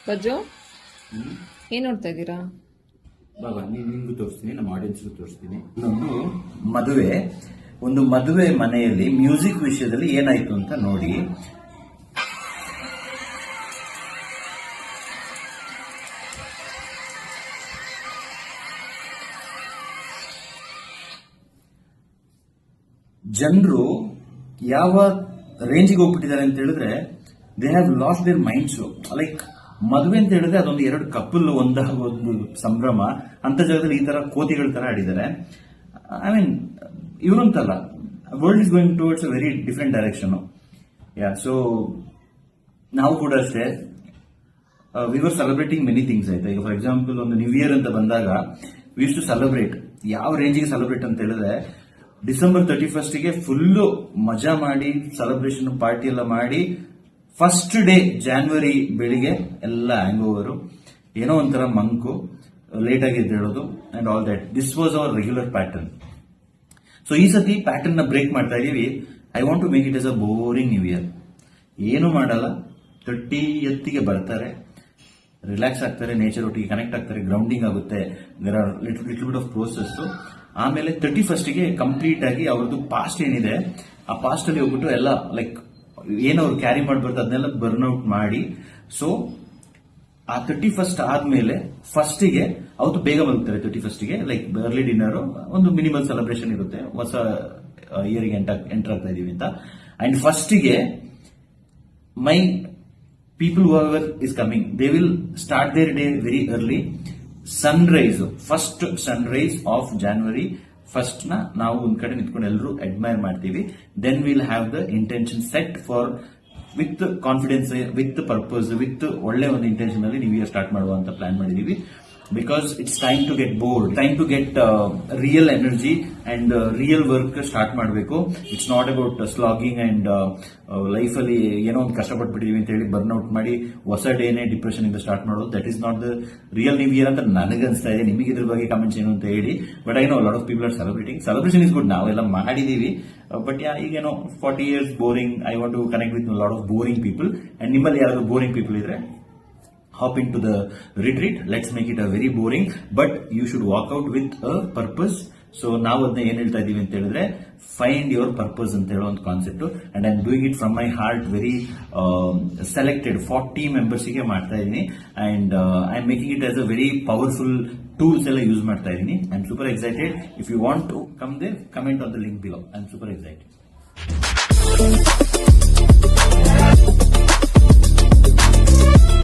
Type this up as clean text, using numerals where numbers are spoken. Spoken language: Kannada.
ಬಜ್ಜು ಏನ್ ನೋಡ್ತಾ ಇದ್ದೀರಾ? ಬಾಬಾ ನಿಮ್ಗೂ ತೋರಿಸ್ತೀನಿ, ನಮ್ಮ ಆಡಿಯನ್ಸ್ಗೂ ತೋರಿಸ್ತೀನಿ. ಒಂದು ಮದುವೆ ಮನೆಯಲ್ಲಿ ಮ್ಯೂಸಿಕ್ ವಿಷಯದಲ್ಲಿ ಏನಾಯ್ತು ಅಂತ ನೋಡಿ. ಜನರು ಯಾವ ರೇಂಜಿಗೆ ಹೋಗ್ಬಿಟ್ಟಿದ್ದಾರೆ ಅಂತ ಹೇಳಿದ್ರೆ, they have lost their minds. Like ಮದುವೆ ಅಂತ ಹೇಳಿದ್ರೆ ಅದೊಂದು ಎರಡು ಕಪಲ್ ಒಂದಾಗೋದು ಸಂಭ್ರಮ. ಅಂತ ಜಾಗದಲ್ಲಿ ಈ ತರ ಕೋತಿಗಳ ತರ ಆಡಿದ್ದಾರೆ. ಐ ಮೀನ್ ಇವರಂತಲ್ಲ, world is going towards a very different direction. So ನಾವು ಕೂಡ ಅಷ್ಟೇ, we were celebrating many things. ಆಯ್ತಾ, ಈಗ ಫಾರ್ ಎಕ್ಸಾಂಪಲ್ ಒಂದು ನ್ಯೂ ಇಯರ್ ಅಂತ ಬಂದಾಗ ವಿ ಯೂಸ್ ಟು ಸೆಲೆಬ್ರೇಟ್. ಯಾವ ರೇಂಜಿಗೆ ಸೆಲೆಬ್ರೇಟ್ ಅಂತ ಹೇಳಿದ್ರೆ, ಡಿಸೆಂಬರ್ 31 ಗೆ ಫುಲ್ಲು ಮಜಾ ಮಾಡಿ ಸೆಲೆಬ್ರೇಷನ್ ಪಾರ್ಟಿ ಎಲ್ಲ ಮಾಡಿ, ಫಸ್ಟ್ ಡೇ ಜಾನ್ವರಿ ಬೆಳಿಗ್ಗೆ ಎಲ್ಲ ಹ್ಯಾಂಗ್ ಓವರು, ಏನೋ ಒಂಥರ ಮಂಕು, ಲೇಟ್ ಆಗಿ ಎದ್ದೇಳೋದು and all that. This was our regular pattern. So ಈ ಸತಿ ಪ್ಯಾಟರ್ನ್ ನ ಬ್ರೇಕ್ ಮಾಡ್ತಾ ಇದೀವಿ. I want to make it as a boring new year. ಏನು ಮಾಡಲ್ಲ, 30th ಬರ್ತಾರೆ, ರಿಲ್ಯಾಕ್ಸ್ ಆಗ್ತಾರೆ, ನೇಚರ್ ಒಟ್ಟಿಗೆ ಕನೆಕ್ಟ್ ಆಗ್ತಾರೆ, ಗ್ರೌಂಡಿಂಗ್ ಆಗುತ್ತೆ, there are little bit of process. ಆಮೇಲೆ 31st ಕಂಪ್ಲೀಟ್ ಆಗಿ ಅವ್ರದ್ದು ಪಾಸ್ಟ್ ಏನಿದೆ ಆ ಪಾಸ್ಟ್ ಅಲ್ಲಿ ಹೋಗ್ಬಿಟ್ಟು ಎಲ್ಲ ಲೈಕ್ ಏನು ಅವ್ರು ಕ್ಯಾರಿ ಮಾಡಬಾರ್ದು ಅದನ್ನೆಲ್ಲ ಬರ್ನ್ ಔಟ್ ಮಾಡಿ. ಸೊ ಆ 31st ಆದ್ಮೇಲೆ ಫಸ್ಟಿಗೆ ಅವತ್ತು ಬೇಗ ಮಲಗ್ತಾರೆ. 31st ಲೈಕ್ ಅರ್ಲಿ ಡಿನ್ನರ್, ಒಂದು ಮಿನಿಮಲ್ ಸೆಲೆಬ್ರೇಷನ್ ಇರುತ್ತೆ, ಹೊಸ ಇಯರ್ಗೆ ಎಂಟರ್ ಆಗ್ತಾ ಇದೀವಿ ಅಂತ. ಅಂಡ್ ಫಸ್ಟಿಗೆ ಮೈ people whoever is coming, they will start their day very early. Sunrise, first sunrise of January 1st ನ ನಾವು ಒಂದ್ ಕಡೆ ನಿಂತ್ಕೊಂಡು ಎಲ್ಲರೂ ಅಡ್ಮೈರ್ ಮಾಡ್ತೀವಿ. Then will have the intention set for with confidence, with purpose, with ಒಳ್ಳೆ ಒಂದು ಇಂಟೆನ್ಷನ್ ಅಲ್ಲಿ ನ್ಯೂ ಇಯರ್ ಸ್ಟಾರ್ಟ್ ಮಾಡುವ ಅಂತ ಪ್ಲಾನ್ ಮಾಡಿದೀವಿ. Because it's time to get bored, time to get real energy and real work start ಮಾಡಬೇಕು. It's not about slogging and life ಅಲ್ಲಿ ಏನೋ ಒಂದು ಕಷ್ಟಪಟ್ಬಿಟ್ಟಿದೀವಿ ಅಂತ ಹೇಳಿ ಬರ್ನ್ಔಟ್ ಮಾಡಿ ಹೊಸ ಡೇನೆ ಡಿಪ್ರೆಷನ್ ಇಂದ ಸ್ಟಾರ್ಟ್ ಮಾಡೋದು. That is not the real new year ಅಂತ ನನಗನ್ಸ್ತಾ ಇದೆ. ನಿಮಗೆ ಇದ್ರ ಬಗ್ಗೆ ಕಮೆಂಟ್ಸ್ ಏನು ಅಂತ ಹೇಳಿ. But I know lot of people are celebrating. Celebration is good, ನಾವೆಲ್ಲ ಮಾಡಿದೀವಿ. ಬಟ್ ಈಗೇನೋ 40 years boring. I want to connect with lot of boring people. And ನಿಮ್ಮಲ್ಲಿ ಯಾರಾದ್ರೂ ಬೋರಿಂಗ್ ಪೀಪಲ್ ಇದ್ರೆ, hop into the retreat. Let's make it a very boring, but you should walk out with a purpose. So ನಾವು ಅದನ್ನ ಏನ್ ಹೇಳ್ತಾ ಇದೀವಿ ಅಂತ ಹೇಳಿದ್ರೆ, ಫೈಂಡ್ ಯುವರ್ ಪರ್ಪಸ್ ಅಂತ ಹೇಳೋ ಒಂದು concept. And I am doing it from my heart, very selected 40 members ಗೆ ಮಾಡ್ತಾ ಇದೀನಿ. And I am making it as a very powerful tools ಎಲ್ಲ ಯೂಸ್ ಮಾಡ್ತಾ ಇದೀನಿ. I am super excited. If you want to come there, comment on the link below. I am super excited.